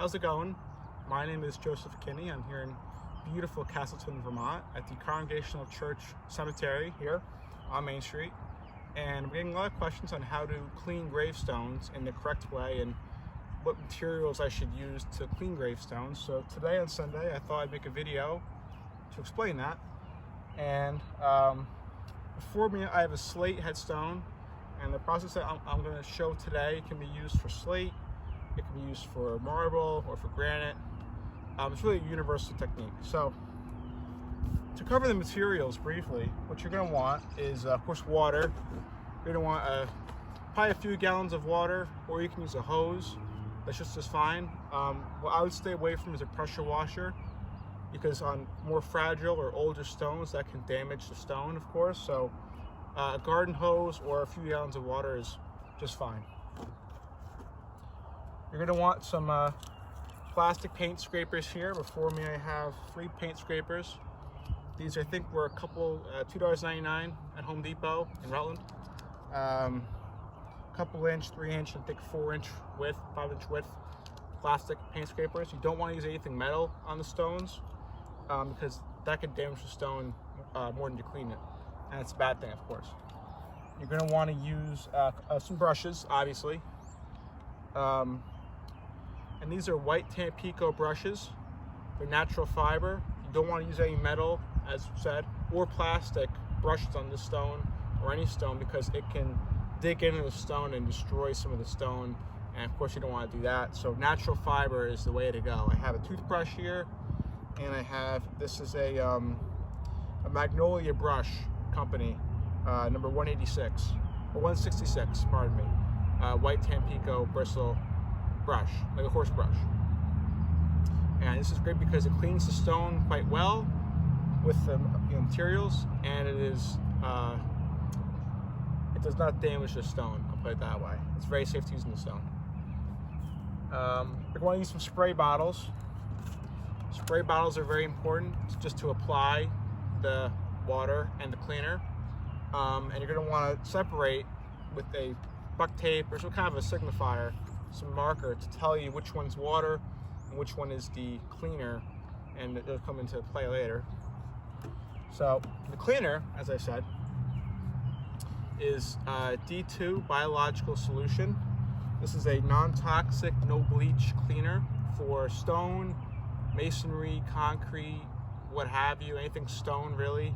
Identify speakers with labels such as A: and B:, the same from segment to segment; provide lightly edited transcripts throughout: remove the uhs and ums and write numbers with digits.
A: How's it going? My name is Joseph Kinney. I'm here in beautiful Castleton, Vermont at the Congregational Church Cemetery here on Main Street. And we're getting a lot of questions on how to clean gravestones in the correct way and what materials I should use to clean gravestones. So today on Sunday, I thought I'd make a video to explain that. And before me, I have a slate headstone, and the process that I'm going to show today can be used for slate, it can be used for marble or for granite. It's really a universal technique. So to cover the materials briefly, what you're going to want is, of course, water. You're going to want probably a few gallons of water, or you can use a hose. That's just as fine. What I would stay away from is a pressure washer, because on more fragile or older stones that can damage the stone, of course. So a garden hose or a few gallons of water is just fine. You're going to want some plastic paint scrapers here. Before me I have 3 paint scrapers. These I think were a couple, $2.99 at Home Depot in Rutland. Couple inch, 3 inch, I think 4 inch width, 5 inch width plastic paint scrapers. You don't want to use anything metal on the stones because that could damage the stone more than you clean it, and it's a bad thing, of course. You're going to want to use some brushes, obviously. And these are white Tampico brushes. They're natural fiber. You don't want to use any metal, as said, or plastic brushes on this stone or any stone, because it can dig into the stone and destroy some of the stone, and of course you don't want to do that. So natural fiber is the way to go. I have a toothbrush here, and I have, this is a Magnolia brush company, number 186 or 166, pardon me, white Tampico bristle brush, like a horse brush. And this is great because it cleans the stone quite well with the materials, and it is it does not damage the stone, I'll put it that way. It's very safe to use in the stone. We're going to use some spray bottles. Spray bottles are very important just to apply the water and the cleaner. And you're going to want to separate with a buck tape or some kind of a signifier, some marker to tell you which one's water and which one is the cleaner, and it'll come into play later. So the cleaner, as I said, is D2 biological solution. This is a non-toxic, no bleach cleaner for stone, masonry, concrete, what have you, anything stone really.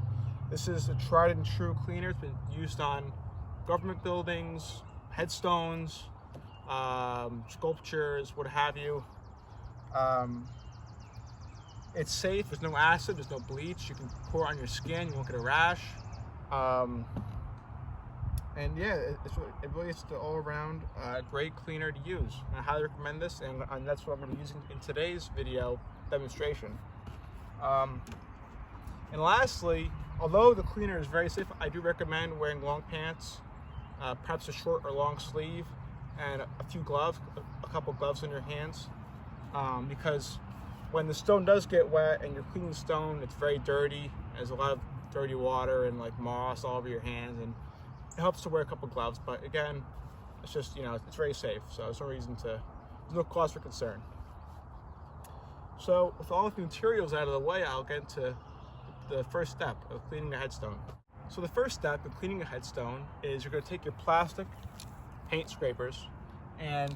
A: This is a tried and true cleaner. It's been used on government buildings, headstones, sculptures, what have you. It's safe. There's no acid, there's no bleach. You can pour it on your skin, you won't get a rash. And yeah, it really is the all-around great cleaner to use. I highly recommend this, and that's what I'm going to be using in today's video demonstration. And lastly, although the cleaner is very safe, I do recommend wearing long pants, perhaps a short or long sleeve, and a few gloves, a couple gloves in your hands, because when the stone does get wet and you're cleaning the stone, it's very dirty. There's a lot of dirty water and like moss all over your hands, and it helps to wear a couple gloves. But again, it's just, it's very safe, so there's no reason to, there's no cause for concern. So with all of the materials out of the way, I'll get into the first step of cleaning a headstone. So the first step in cleaning a headstone is you're going to take your plastic paint scrapers and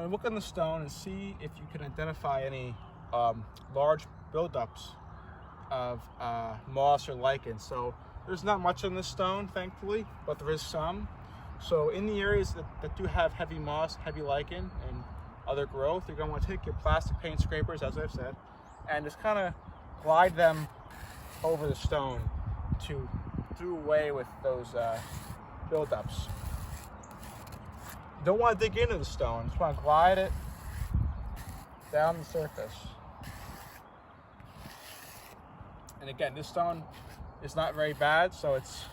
A: look on the stone and see if you can identify any large buildups of moss or lichen. So there's not much on this stone, thankfully, but there is some. So in the areas that do have heavy moss, heavy lichen, and other growth, you're going to want to take your plastic paint scrapers, as I've said, and just kind of glide them over the stone to do away with those buildups. You don't want to dig into the stone, just want to glide it down the surface. And again, this stone is not very bad, so it's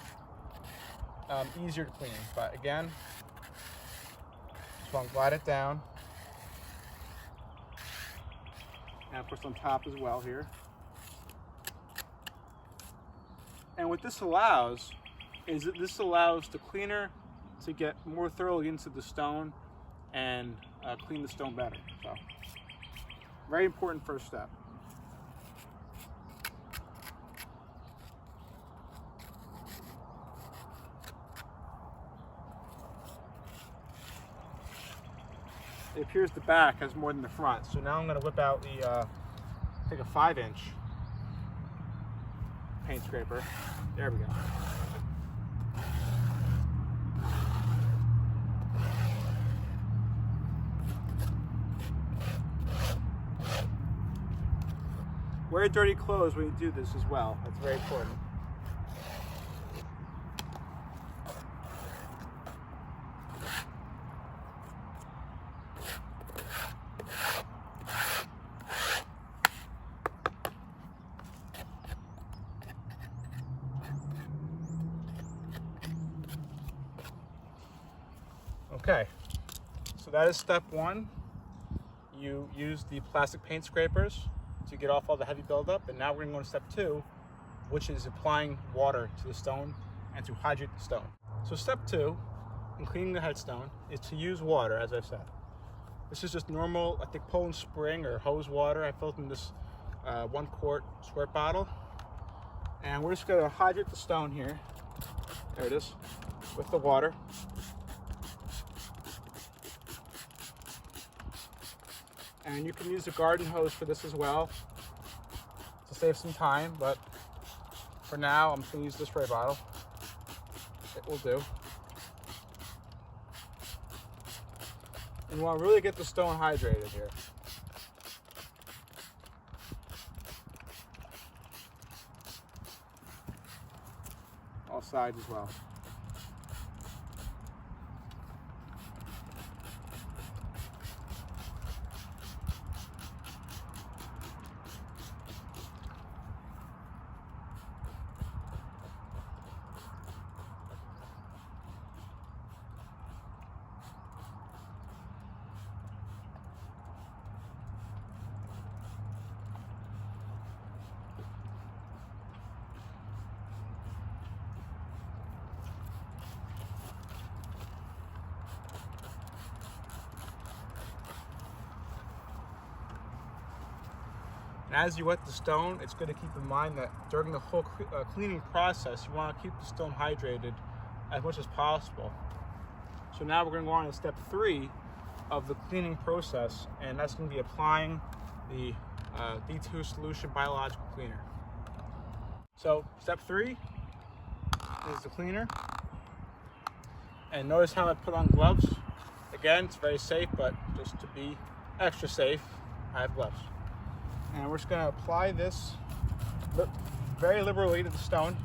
A: easier to clean. But again, just want to glide it down. And of course on top as well here. And what this allows is that this allows the cleaner to get more thoroughly into the stone and clean the stone better. So, very important first step. It appears the back has more than the front, so now I'm going to whip out the, take a 5-inch paint scraper. There we go. Wear dirty clothes when you do this as well. That's very important. Okay, so that is step one. You use the plastic paint scrapers to get off all the heavy buildup, and now we're going to go to step two, which is applying water to the stone and to hydrate the stone. So step two in cleaning the headstone is to use water, as I've said. This is just normal, I think, Poland Spring or hose water. I filled in this 1 quart squirt bottle, and we're just going to hydrate the stone here. There it is, with the water. And you can use a garden hose for this as well to save some time, but for now I'm just going to use the spray bottle. It will do. And you want to really get the stone hydrated here. All sides as well. And as you wet the stone, it's good to keep in mind that during the whole cleaning process, you want to keep the stone hydrated as much as possible. So now we're going to go on to step three of the cleaning process, and that's going to be applying the D2 solution biological cleaner. So step three is the cleaner. And notice how I put on gloves. Again, it's very safe, but just to be extra safe, I have gloves. And we're just going to apply this very liberally to the stone.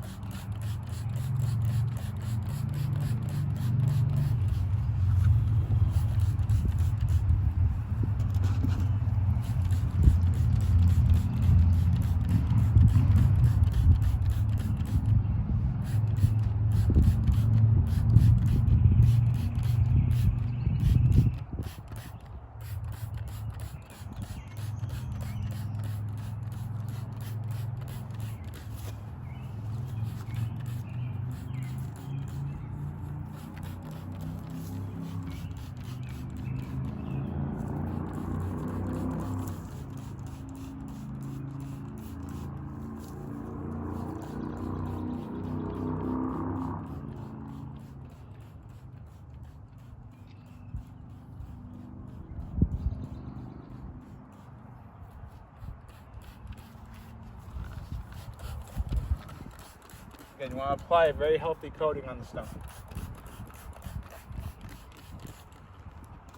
A: Again, you want to apply a very healthy coating on the stone.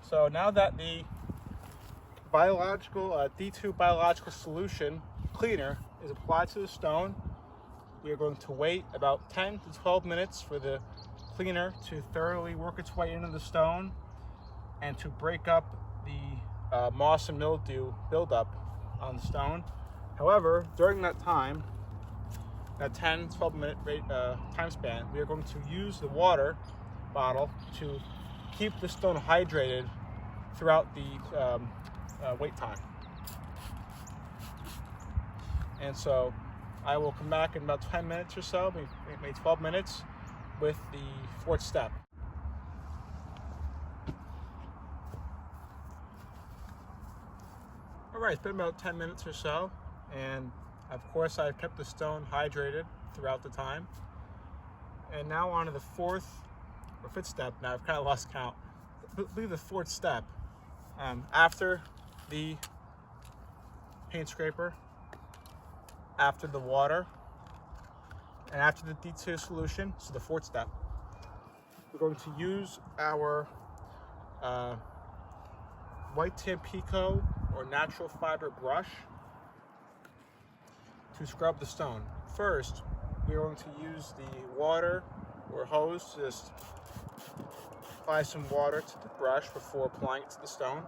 A: So now that the D2 biological solution cleaner is applied to the stone, we are going to wait about 10 to 12 minutes for the cleaner to thoroughly work its way into the stone and to break up the moss and mildew buildup on the stone. However, during that time, that 10 to 12 minute time span, we are going to use the water bottle to keep the stone hydrated throughout the wait time. And so I will come back in about 10 minutes or so, maybe 12 minutes, with the fourth step. All right, it's been about 10 minutes or so, and of course I've kept the stone hydrated throughout the time. And now on to the fourth or fifth step. Now I've kind of lost count. I believe the fourth step. After the paint scraper, after the water, and after the D2 solution, so the fourth step, we're going to use our white Tampico or natural fiber brush to scrub the stone. First, we're going to use the water or hose to just apply some water to the brush before applying it to the stone.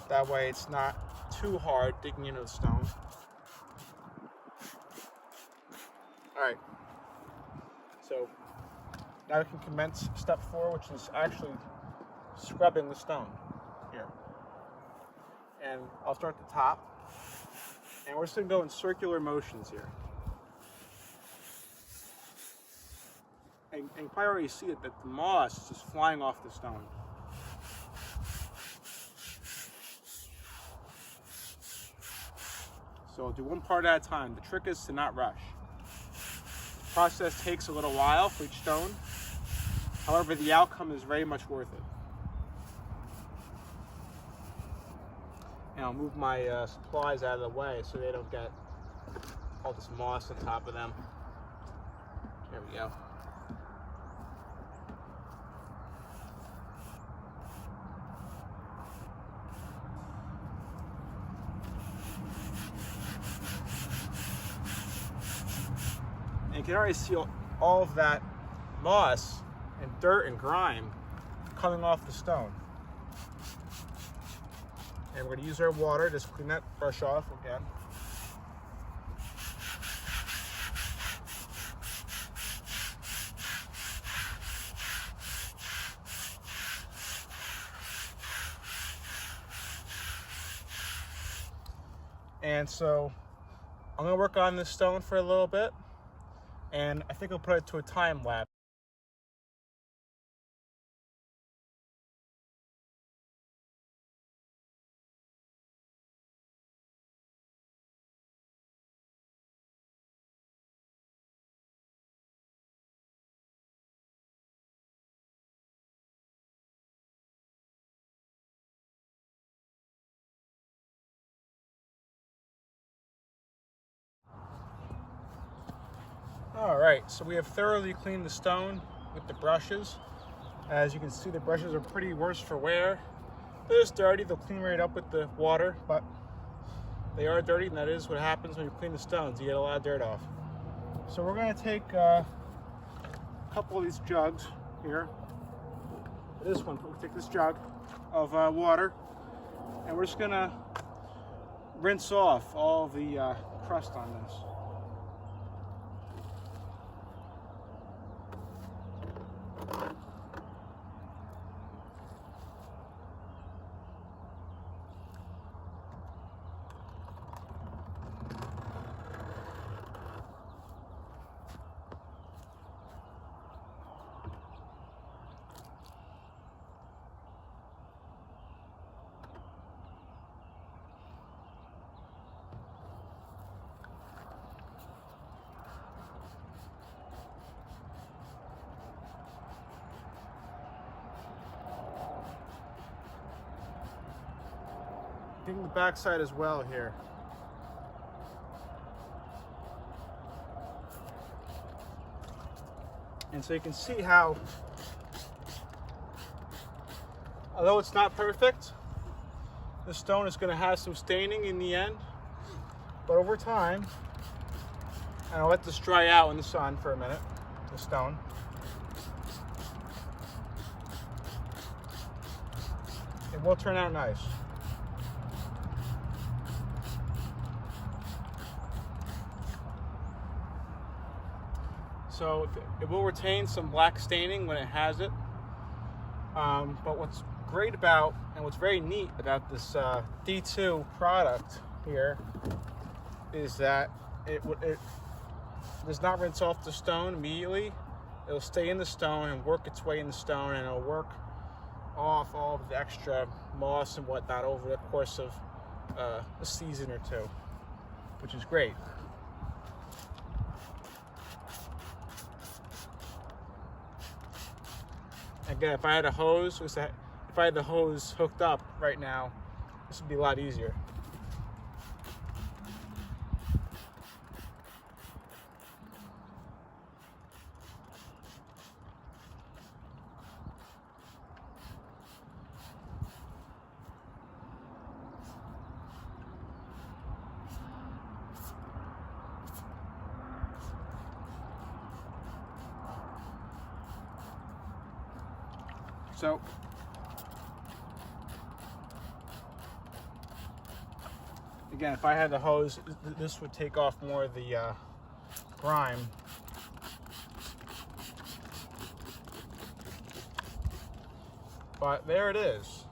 A: That way it's not too hard digging into the stone. Alright, so now we can commence step 4, which is actually scrubbing the stone here. And I'll start at the top, and we're just going to go in circular motions here. And you can probably already see it, that the moss is just flying off the stone. So I'll do one part at a time. The trick is to not rush. The process takes a little while for each stone. However, the outcome is very much worth it. And I'll move my supplies out of the way so they don't get all this moss on top of them. There we go. And you can already see all of that moss and dirt and grime coming off the stone. And we're going to use our water, just clean that brush off again. And so I'm going to work on this stone for a little bit, and I think I'll put it to a time lapse. Alright, so we have thoroughly cleaned the stone with the brushes. As you can see, the brushes are pretty worse for wear. They're just dirty, they'll clean right up with the water, but they are dirty, and that is what happens when you clean the stones. You get a lot of dirt off. So we're going to take a couple of these jugs here. This one, we'll take this jug of water, and we're just going to rinse off all the crust on this. Getting the backside as well here. And so you can see how, although it's not perfect, the stone is going to have some staining in the end. But over time, and I'll let this dry out in the sun for a minute, the stone. It will turn out nice. So it will retain some black staining when it has it. But what's great about, and what's very neat about this D2 product here, is that it does not rinse off the stone immediately. It'll stay in the stone and work its way in the stone, and it'll work off all of the extra moss and whatnot over the course of a season or two, which is great. Again, if I had a hose, if I had the hose hooked up right now, this would be a lot easier. So again, if I had the hose, this would take off more of the grime. But there it is.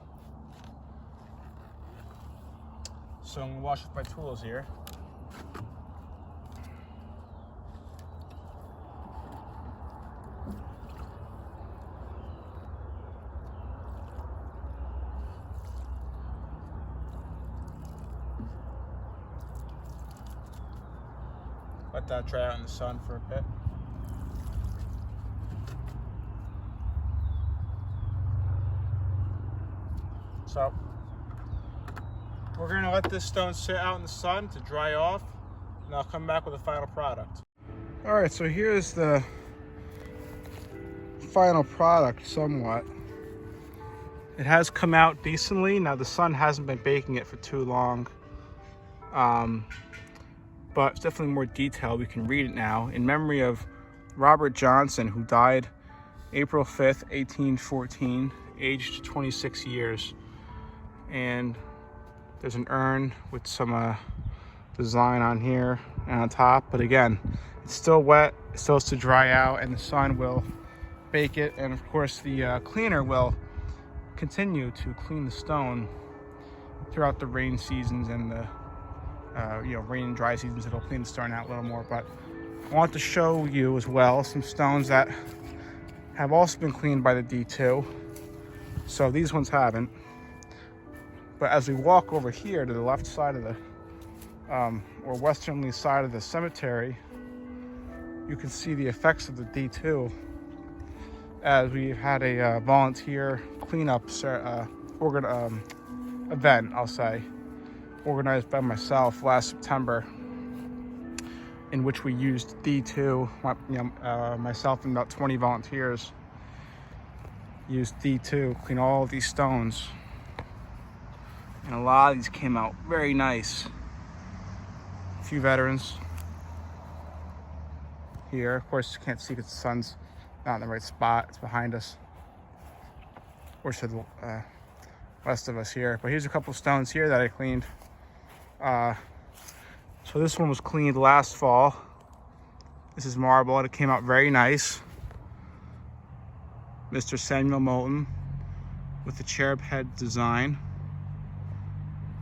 A: So I'm gonna wash with my tools here. Let that dry out in the sun for a bit. So we're gonna let this stone sit out in the sun to dry off, and I'll come back with the final product. All right, so here's the final product somewhat. It has come out decently. Now the sun hasn't been baking it for too long. But it's definitely more detailed. We can read it now. In memory of Robert Johnson, who died April 5th, 1814, aged 26 years. And there's an urn with some design on here and on top. But again, it's still wet. It still has to dry out, and the sun will bake it. And of course, the cleaner will continue to clean the stone throughout the rain seasons and the rain and dry seasons. It'll clean the stone out a little more. But I want to show you as well some stones that have also been cleaned by the D2. So these ones haven't. But as we walk over here to the left side of the or westernly side of the cemetery, you can see the effects of the D2 as we've had a volunteer cleanup event, I'll say, organized by myself last September, in which we used D2. Myself and about 20 volunteers used D2 to clean all of these stones, and a lot of these came out very nice. A few veterans here. Of course, you can't see because the sun's not in the right spot. It's behind us, or to the west of us here. But here's a couple of stones here that I cleaned. So this one was cleaned last fall. This is marble, and it came out very nice. Mr. Samuel Moulton with the cherub head design.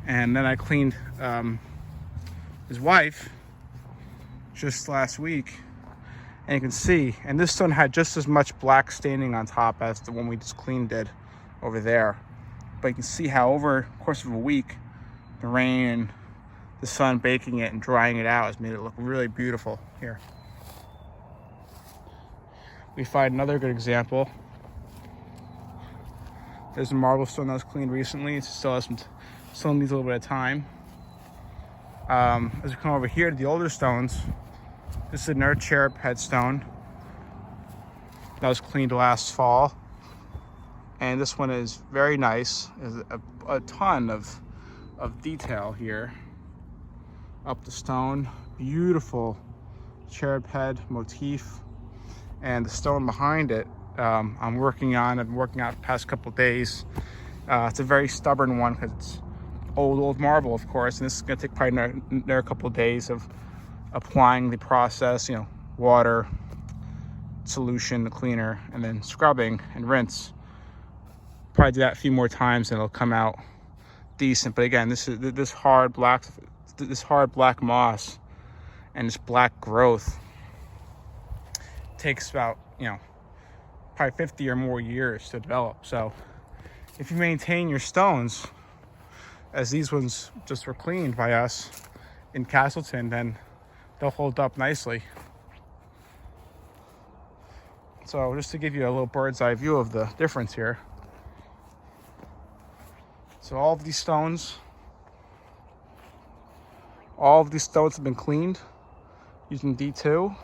A: And then I cleaned his wife just last week, and you can see, and this stone had just as much black staining on top as the one we just cleaned did over there. But you can see how over the course of a week, the rain and the sun baking it and drying it out has made it look really beautiful here. We find another good example. There's a marble stone that was cleaned recently. It still needs a little bit of time. As we come over here to the older stones, this is another cherub headstone that was cleaned last fall. And this one is very nice. There's a ton of detail here up the stone. Beautiful cherub head motif. And the stone behind it, I've been working on it the past couple of days. It's a very stubborn one because it's old marble, of course, and this is going to take probably another couple of days of applying the process, water, solution, the cleaner, and then scrubbing and rinse. Probably do that a few more times and it'll come out decent. But again, this hard black moss and this black growth takes about probably 50 or more years to develop. So if you maintain your stones as these ones just were cleaned by us in Castleton, then they'll hold up nicely. So just to give you a little bird's eye view of the difference here. So all of these stones have been cleaned using D2.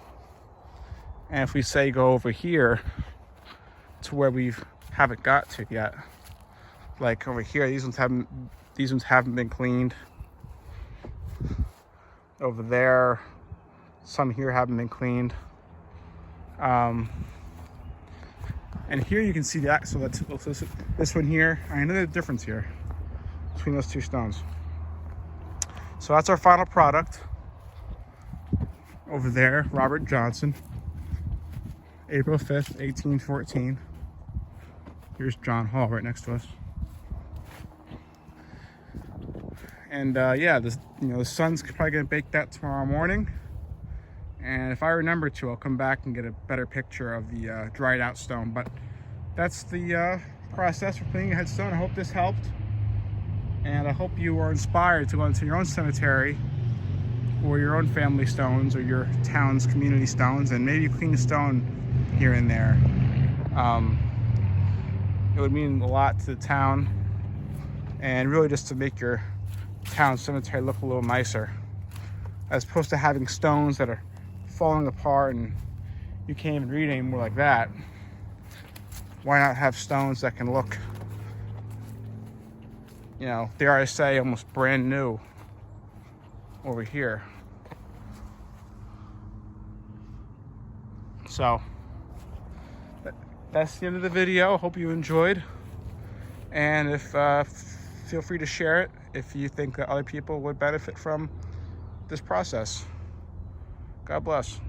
A: And if we say go over here to where we haven't got to yet, like over here, these ones haven't been cleaned. Over there, some here haven't been cleaned. And here you can see that. So that's this one here. I know the difference here between those two stones. So that's our final product. Over there, Robert Johnson, April 5th, 1814. Here's John Hall right next to us. And yeah, the sun's probably gonna bake that tomorrow morning. And if I remember to, I'll come back and get a better picture of the dried out stone. But that's the process for cleaning a headstone. I hope this helped. And I hope you are inspired to go into your own cemetery or your own family stones or your town's community stones and maybe clean a stone here and there. It would mean a lot to the town and really just to make your town cemetery look a little nicer, as opposed to having stones that are falling apart and you can't even read anymore like that. Why not have stones that can look, you know, dare I say, almost brand new over here. So that's the end of the video. Hope you enjoyed, and if feel free to share it if you think that other people would benefit from this process. God bless.